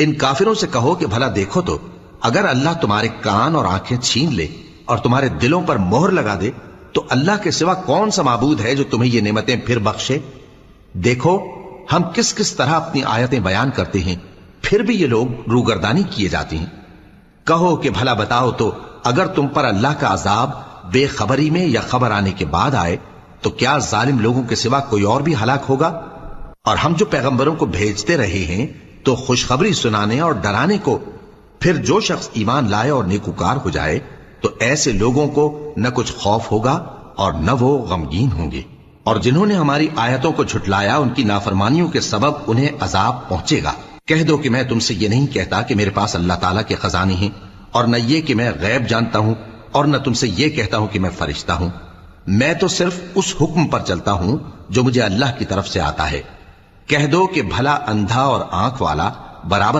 ان کافروں سے کہو کہ بھلا دیکھو تو اگر اللہ تمہارے کان اور آنکھیں چھین لے اور تمہارے دلوں پر مہر لگا دے تو اللہ کے سوا کون سا معبود ہے جو تمہیں یہ نعمتیں پھر بخشے؟ دیکھو ہم کس کس طرح اپنی آیتیں بیان کرتے ہیں، پھر بھی یہ لوگ روگردانی کیے جاتے ہیں۔ کہو کہ بھلا بتاؤ تو اگر تم پر اللہ کا عذاب بے خبری میں یا خبر آنے کے بعد آئے تو کیا ظالم لوگوں کے سوا کوئی اور بھی ہلاک ہوگا؟ اور ہم جو پیغمبروں کو بھیجتے رہے ہیں تو خوشخبری سنانے اور ڈرانے کو، پھر جو شخص ایمان لائے اور نیکوکار ہو جائے تو ایسے لوگوں کو نہ کچھ خوف ہوگا اور نہ وہ غمگین ہوں گے، اور جنہوں نے ہماری آیتوں کو جھٹلایا ان کی نافرمانیوں کے سبب انہیں عذاب پہنچے گا۔ کہہ دو کہ میں تم سے یہ نہیں کہتا کہ میرے پاس اللہ تعالیٰ کے خزانے ہیں، اور نہ یہ کہ میں غیب جانتا ہوں، اور نہ تم سے یہ کہتا ہوں کہ میں فرشتہ ہوں۔ میں تو صرف اس حکم پر چلتا ہوں جو مجھے اللہ کی طرف سے آتا ہے۔ کہہ دو کہ بھلا اندھا اور آنکھ والا برابر